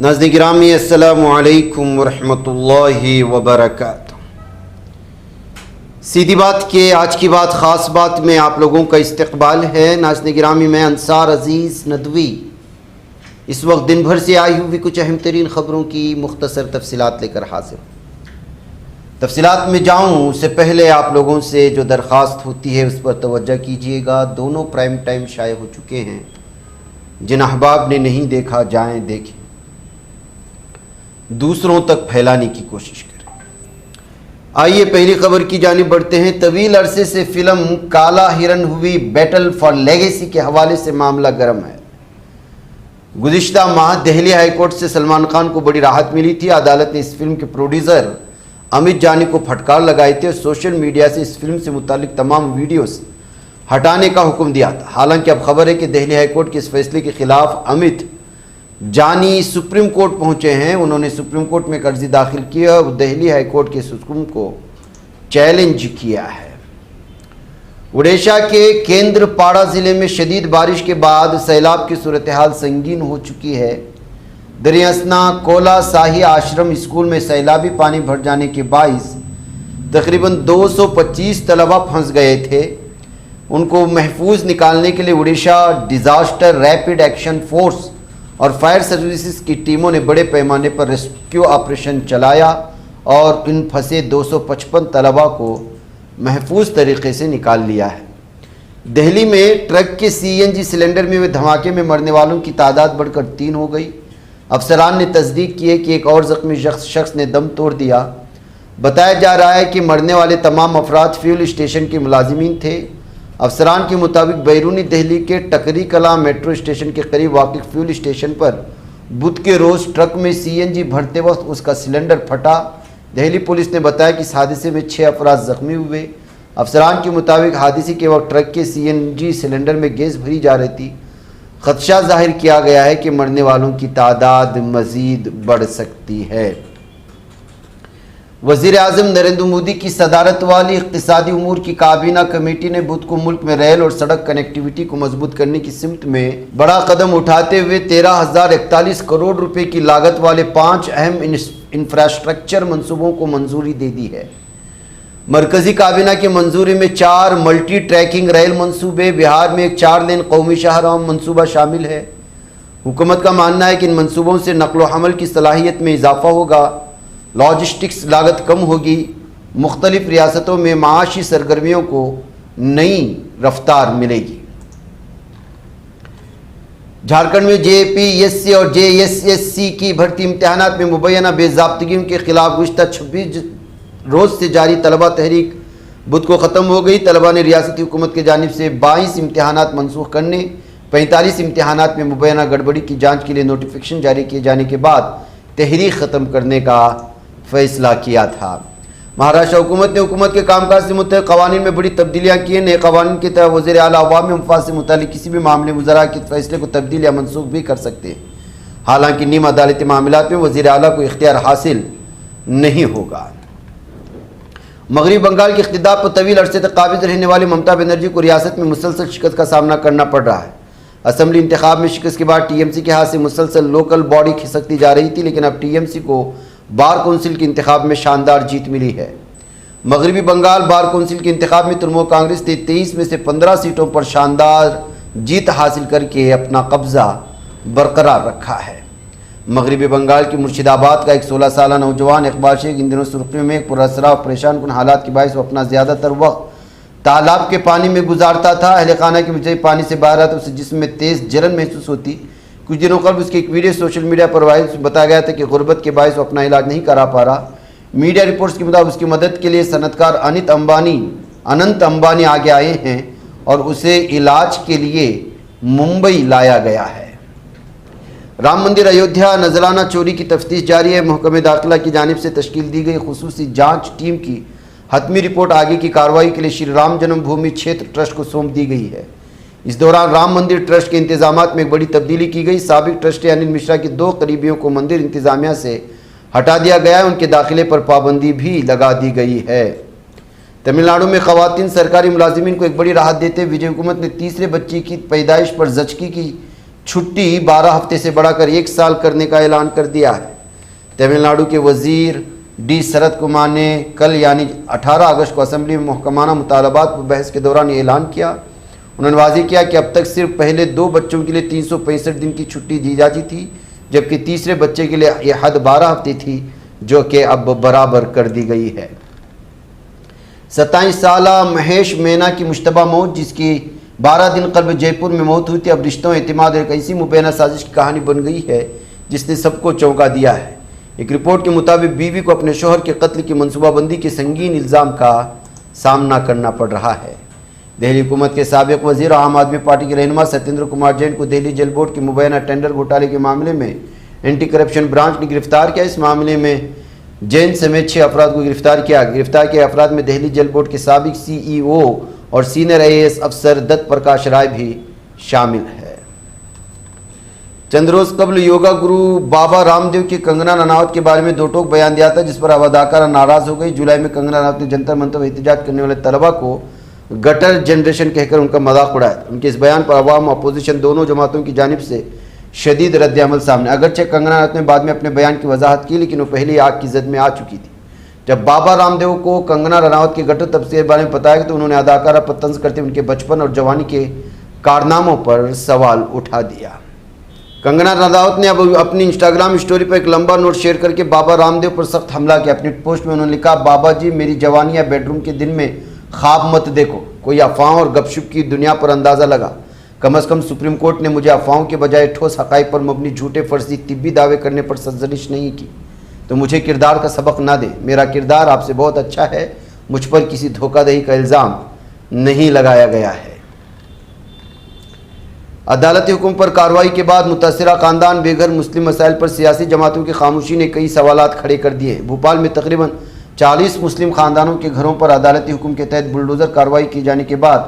ناظرین گرامی السلام علیکم ورحمۃ اللہ وبرکاتہ۔ سیدھی بات کے آج کی بات خاص بات میں آپ لوگوں کا استقبال ہے۔ ناظرین گرامی میں انصار عزیز ندوی اس وقت دن بھر سے آئی ہوئی کچھ اہم ترین خبروں کی مختصر تفصیلات لے کر حاضر ہوں۔ تفصیلات میں جاؤں اس سے پہلے آپ لوگوں سے جو درخواست ہوتی ہے اس پر توجہ کیجیے گا۔ دونوں پرائم ٹائم شائع ہو چکے ہیں، جن احباب نے نہیں دیکھا جائیں دیکھیں، دوسروں تک پھیلانے کی کوشش کریں۔ آئیے پہلی خبر کی جانب بڑھتے ہیں۔ طویل عرصے سے فلم کالا ہرن ہوئی بیٹل فار لیگیسی کے حوالے سے معاملہ گرم ہے۔ گزشتہ ماہ دہلی ہائی کورٹ سے سلمان خان کو بڑی راحت ملی تھی۔ عدالت نے اس فلم کے پروڈیوسر امت جانی کو پھٹکار لگائی تھی اور سوشل میڈیا سے اس فلم سے متعلق تمام ویڈیوز ہٹانے کا حکم دیا تھا۔ حالانکہ اب خبر ہے کہ دہلی ہائی کورٹ کے اس فیصلے کے خلاف امت جانی سپریم کورٹ پہنچے ہیں۔ انہوں نے سپریم کورٹ میں ایک عرضی داخل کی اور دہلی ہائی کورٹ کے اس حکم کو چیلنج کیا ہے۔ اڑیسہ کے کیندر پاڑا ضلع میں شدید بارش کے بعد سیلاب کی صورتحال سنگین ہو چکی ہے۔ دریا اثنا کولا ساہی آشرم اسکول میں سیلابی پانی بھر جانے کے باعث تقریباً 225 طلبہ پھنس گئے تھے۔ ان کو محفوظ نکالنے کے لیے Orissa disaster rapid action force اور فائر سروسز کی ٹیموں نے بڑے پیمانے پر ریسکیو آپریشن چلایا اور ان پھنسے 255 طلبہ کو محفوظ طریقے سے نکال لیا ہے۔ دہلی میں ٹرک کے CNG سلنڈر میں ہوئے دھماکے میں مرنے والوں کی تعداد بڑھ کر 3 ہو گئی۔ افسران نے تصدیق کی ہے کہ ایک اور زخمی شخص نے دم توڑ دیا۔ بتایا جا رہا ہے کہ مرنے والے تمام افراد فیول اسٹیشن کے ملازمین تھے۔ افسران کے مطابق بیرونی دہلی کے ٹکری کلاں میٹرو اسٹیشن کے قریب واقع فیول اسٹیشن پر بدھ کے روز ٹرک میں CNG بھرتے وقت اس کا سلنڈر پھٹا۔ دہلی پولیس نے بتایا کہ اس حادثے میں 6 افراد زخمی ہوئے۔ افسران کے مطابق حادثے کے وقت ٹرک کے CNG سلنڈر میں گیس بھری جا رہی تھی۔ خدشہ ظاہر کیا گیا ہے کہ مرنے والوں کی تعداد مزید بڑھ سکتی ہے۔ وزیر اعظم نریندر مودی کی صدارت والی اقتصادی امور کی کابینہ کمیٹی نے بدھ کو ملک میں ریل اور سڑک کنیکٹیویٹی کو مضبوط کرنے کی سمت میں بڑا قدم اٹھاتے ہوئے 13,041 کروڑ روپے کی لاگت والے 5 اہم انفراسٹرکچر منصوبوں کو منظوری دے دی ہے۔ مرکزی کابینہ کی منظوری میں 4 ملٹی ٹریکنگ ریل منصوبے، بہار میں ایک 4 لین قومی شاہراہ منصوبہ شامل ہے۔ حکومت کا ماننا ہے کہ ان منصوبوں سے نقل و حمل کی صلاحیت میں اضافہ ہوگا، لاجسٹکس لاگت کم ہوگی، مختلف ریاستوں میں معاشی سرگرمیوں کو نئی رفتار ملے گی۔ جھارکھنڈ میں JPSC اور JSSC کی بھرتی امتحانات میں مبینہ بے ضابطگیوں کے خلاف گزشتہ 26 روز سے جاری طلبہ تحریک بدھ کو ختم ہو گئی۔ طلبہ نے ریاستی حکومت کی جانب سے 22 امتحانات منسوخ کرنے، 45 امتحانات میں مبینہ گڑبڑی کی جانچ کے لیے نوٹیفیکیشن جاری کیے جانے کے بعد تحریک ختم کرنے کا فیصلہ کیا تھا۔ مہاراشٹر حکومت نے حکومت کے کام کاج سے متعلق قوانین میں بڑی تبدیلیاں کی ہیں۔ نئے قوانین کے تحت وزیر اعلیٰ عوامی مفاد سے متعلق کسی بھی معاملے میں وزراء کے فیصلے کو تبدیل یا منسوخ بھی کر سکتے ہیں۔ حالانکہ نیم عدالتی معاملات میں وزیر اعلیٰ کو اختیار حاصل نہیں ہوگا۔ مغربی بنگال کے اقتدار پر طویل عرصے تک قابض رہنے والی ممتا بنرجی کو ریاست میں مسلسل شکست کا سامنا کرنا پڑ رہا ہے۔ اسمبلی انتخاب میں شکست کے بعد TMC کے ہاتھ سے مسلسل لوکل باڈی کھسکتی جا رہی تھی، لیکن اب TMC کو بار کونسل کے انتخاب میں شاندار جیت ملی ہے۔ مغربی بنگال بار کونسل کے انتخاب میں ترنمول کانگریس نے 23 میں سے 15 سیٹوں پر شاندار جیت حاصل کر کے اپنا قبضہ برقرار رکھا ہے۔ مغربی بنگال کی مرشد آباد کا ایک 16 سالہ نوجوان اقبال شیخ ان دنوں سرخیوں میں ایک پراسرار اور پریشان کن حالات کے باعث وہ اپنا زیادہ تر وقت تالاب کے پانی میں گزارتا تھا۔ اہل خانہ کے مجھے پانی سے باہر آتا اسے جسم میں تیز جلن محسوس ہوتی۔ کچھ دنوں قبل اس کی ایک ویڈیو سوشل میڈیا پر وائرل بتایا گیا تھا کہ غربت کے باعث وہ اپنا علاج نہیں کرا پا رہا۔ میڈیا رپورٹس کے مطابق اس کی مدد کے لیے صنعت کار اننت امبانی آگے آئے ہیں اور اسے علاج کے لیے ممبئی لایا گیا ہے۔ رام مندر ایودھیا نذرانہ چوری کی تفتیش جاری ہے۔ محکمہ داخلہ کی جانب سے تشکیل دی گئی خصوصی جانچ ٹیم کی حتمی رپورٹ آگے کی کارروائی کے لیے شری رام جنم بھومی چھیتر ٹرسٹ کو سونپ دی گئی ہے۔ اس دوران رام مندر ٹرسٹ کے انتظامات میں ایک بڑی تبدیلی کی گئی۔ سابق ٹرسٹی انل مشرا کی 2 قریبیوں کو مندر انتظامیہ سے ہٹا دیا گیا ہے، ان کے داخلے پر پابندی بھی لگا دی گئی ہے۔ تمل ناڈو میں خواتین سرکاری ملازمین کو ایک بڑی راحت دیتے ہوئے وجے حکومت نے تیسرے بچے کی پیدائش پر زچگی کی چھٹی 12 ہفتے سے بڑھا کر 1 سال کرنے کا اعلان کر دیا ہے۔ تمل ناڈو کے وزیر ڈی سرت کمار نے کل یعنی 18 اگست کو اسمبلی میں محکمانہ مطالبات پر بحث کے دوران یہ اعلان کیا۔ انہوں نے واضح کیا کہ اب تک صرف پہلے 2 بچوں کے لیے 365 دن کی چھٹی دی جاتی تھی، جبکہ تیسرے بچے کے لیے یہ حد 12 ہفتے تھی، جو کہ اب برابر کر دی گئی ہے۔ 27 سالہ مہیش مینا کی مشتبہ موت، جس کی 12 دن قبل جے پور میں موت ہوئی تھی، اب رشتوں اعتماد اور ایک ایسی مبینہ سازش کی کہانی بن گئی ہے جس نے سب کو چونکا دیا ہے۔ ایک رپورٹ کے مطابق بیوی کو اپنے شوہر کے قتل کی منصوبہ بندی کے سنگین الزام کا سامنا کرنا پڑ رہا ہے۔ دہلی حکومت کے سابق وزیر اور عام آدمی پارٹی کے رہنما ستیندر کمار جین کو دہلی جل بورڈ کے مبینہ ٹینڈر گھوٹالے کے معاملے میں اینٹی کرپشن برانچ نے گرفتار کیا۔ اس معاملے میں جین سمیت 6 افراد کو گرفتار کیا۔ گرفتار کیے افراد میں دہلی جل بورڈ کے سابق سی ای او اور سینئر IAS افسر دت پرکاش رائے بھی شامل ہے۔ چند روز قبل یوگا گرو بابا رام دیو کی کنگنا رناوت کے بارے میں 2 ٹوک بیان دیا تھا، جس پر اب اداکارہ ناراض ہو گئی۔ جولائی میں کنگنا رناوت نے جنتر منتر پر احتجاج کرنے والے طلبہ کو گٹر جنریشن کہہ کر ان کا مذاق اڑایا۔ ان کے اس بیان پر عوام اور اپوزیشن دونوں جماعتوں کی جانب سے شدید رد عمل سامنے۔ اگرچہ کنگنا رناوت نے بعد میں اپنے بیان کی وضاحت کی، لیکن وہ پہلے ہی آگ کی زد میں آ چکی تھی۔ جب بابا رام دیو کو کنگنا رناوت کے گٹر تبصرے کے بارے میں بتایا گیا تو انہوں نے اداکارہ پر طنز کرتے ان کے بچپن اور جوانی کے کارناموں پر سوال اٹھا دیا۔ کنگنا رناوت نے اب اپنی انسٹاگرام اسٹوری پر ایک لمبا نوٹ شیئر کر کے بابا رام دیو پر سخت حملہ کیا۔ اپنی پوسٹ میں انہوں نے لکھا، بابا جی میری جوانی یا بیڈ روم کے دن میں خواب مت دیکھو، کوئی افواہوں اور گپ شپ کی دنیا پر اندازہ لگا۔ کم از کم سپریم کورٹ نے مجھے افواہوں کے بجائے ٹھوس حقائق پر مبنی جھوٹے فرضی طبی دعوے کرنے پر سرزنش نہیں کی، تو مجھے کردار کا سبق نہ دے۔ میرا کردار آپ سے بہت اچھا ہے، مجھ پر کسی دھوکہ دہی کا الزام نہیں لگایا گیا ہے۔ عدالتی حکم پر کارروائی کے بعد متاثرہ خاندان بے گھر مسلم مسائل پر سیاسی جماعتوں کی خاموشی نے کئی سوالات کھڑے کر دیے۔ بھوپال میں تقریباً 40 مسلم خاندانوں کے گھروں پر عدالتی حکم کے تحت بلڈوزر کارروائی کیے جانے کے بعد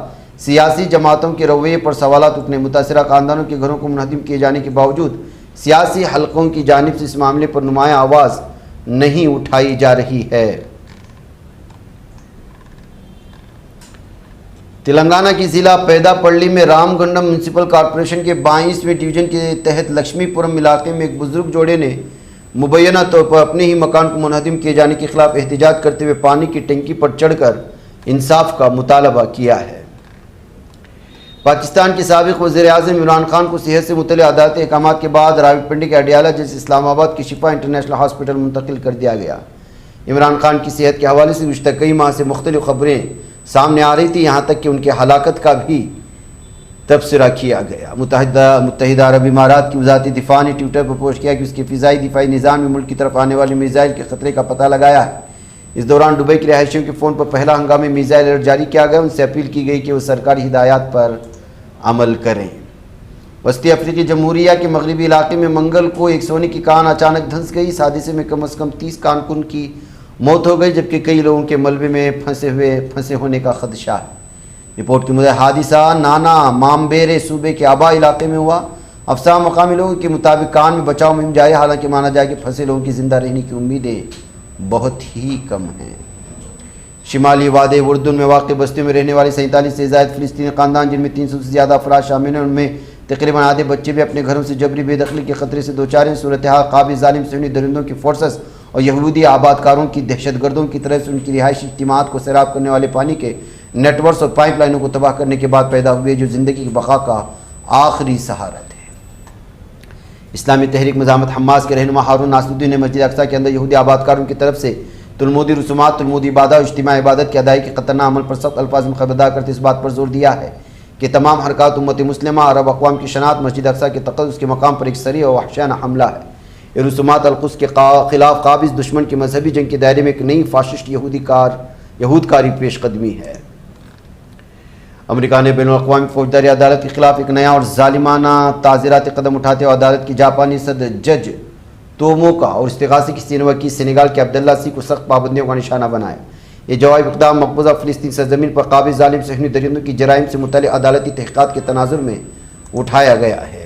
سیاسی جماعتوں کے رویے پر سوالات اٹھنے۔ متاثرہ خاندانوں کے گھروں کو منہدم کیے جانے کے باوجود سیاسی حلقوں کی جانب سے اس معاملے پر نمایاں آواز نہیں اٹھائی جا رہی ہے۔ تلنگانہ کی ضلع پیدا پڑی میں رام گنڈم میونسپل کارپوریشن کے 22ویں ڈویژن کے تحت لکشمی پورم علاقے میں ایک بزرگ جوڑے نے مبینہ طور پر اپنے ہی مکان کو منہدم کیے جانے کے خلاف احتجاج کرتے ہوئے پانی کی ٹنکی پر چڑھ کر انصاف کا مطالبہ کیا ہے۔ پاکستان کے سابق وزیر اعظم عمران خان کو صحت سے متعلق عدالتی احکامات کے بعد راولپنڈی کے اڈیالہ جیسے اسلام آباد کے شفا انٹرنیشنل ہاسپٹل منتقل کر دیا گیا۔ عمران خان کی صحت کے حوالے سے گزشتہ کئی ماہ سے مختلف خبریں سامنے آ رہی تھی، یہاں تک کہ ان کے ہلاکت کا بھی تبصرہ کیا گیا۔ متحدہ عرب امارات کی وزارت دفاع نے ٹویٹر پر پوسٹ کیا کہ اس کے فضائی دفاعی نظام میں ملک کی طرف آنے والے میزائل کے خطرے کا پتہ لگایا ہے۔ اس دوران دبئی کے رہائشیوں کے فون پر پہلا ہنگامی میزائل الرٹ جاری کیا گیا۔ ان سے اپیل کی گئی کہ وہ سرکاری ہدایات پر عمل کریں۔ وسطی افریقی جمہوریہ کے مغربی علاقے میں منگل کو ایک سونے کی کان اچانک دھنس گئی۔ اس حادثے میں کم از کم 30 کارکن کی موت ہو گئی، جبکہ کئی لوگوں کے ملبے میں پھنسے ہونے کا خدشہ ہے۔ رپورٹ کے مطابق حادثہ نانا مامبیرے صوبے کے آبا علاقے میں ہوا۔ افسر مقامی لوگوں کے مطابق کان میں بچاؤ مہم جاری، حالانکہ مانا جائے کہ پھنسے لوگوں کی زندہ رہنے کی امیدیں بہت ہی کم ہیں۔ شمالی وادی اردن میں واقع بستیوں میں رہنے والے 47 سے زائد فلسطینی خاندان، جن میں 300 سے زیادہ افراد شامل ہیں، ان میں تقریباً آدھے بچے بھی اپنے گھروں سے جبری بے دخلی کے خطرے سے دوچار ہیں۔ صورتحال قابض ظالم صہیونی درندوں کی فورسز اور یہودی آباد کاروں کی دہشت گردوں کی طرف سے ان کی رہائشی اجتماعات کو سیراب کرنے والے پانی کے نیٹ ورکس اور پائپ لائنوں کو تباہ کرنے کے بعد پیدا ہوئے، جو زندگی کی بقا کا آخری سہارا تھے۔ اسلامی تحریک مزاحمت حماس کے رہنما ہارون ناصر الدین نے مسجد اقصیٰ کے اندر یہودی آباد کاروں کی طرف سے تلمودی رسومات، تلمودی عبادت اور اجتماعی عبادت کی ادائیگی کے خطرناک عمل پر سخت الفاظ میں خبردار کرتے اس بات پر زور دیا ہے کہ تمام حرکات امت مسلمہ عرب اقوام کی شناخت مسجد اقصیٰ کے تقدس کے مقام پر ایک صریح اور وحشیانہ حملہ ہے۔ یہ رسومات القدس کے خلاف قابض دشمن کی مذہبی جنگ کے دائرے میں ایک نئی فاشسٹ یہود کاری پیش قدمی ہے۔ امریکہ نے بین الاقوامی فوجداری عدالت کے خلاف ایک نیا اور ظالمانہ تعزیراتی قدم اٹھاتے ہوئے عدالت کی جاپانی صدر جج توموکا اور استغاثے کی سینئر وکیل سینیگال کے عبداللہ سی کو سخت پابندیوں کا نشانہ بنایا۔ یہ جوابی اقدام مقبوضہ فلسطین سرزمین پر قابض ظالم صہیونی درندوں کی جرائم سے متعلق عدالتی تحقیقات کے تناظر میں اٹھایا گیا ہے۔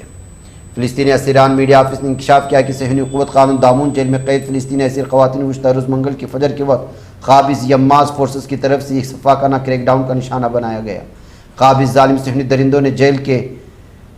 فلسطینی اسیران میڈیا آفس نے انکشاف کیا کہ صہیونی قوت قانون دامون جیل میں قید فلسطینی اسیر خواتین گزشتہ روز منگل کے فجر کے وقت قابض یماس فورسز کی طرف سے ایک صفاقانہ کریک ڈاؤن کا نشانہ بنایا گیا۔ قابض ظالم صہیونی درندوں نے جیل کے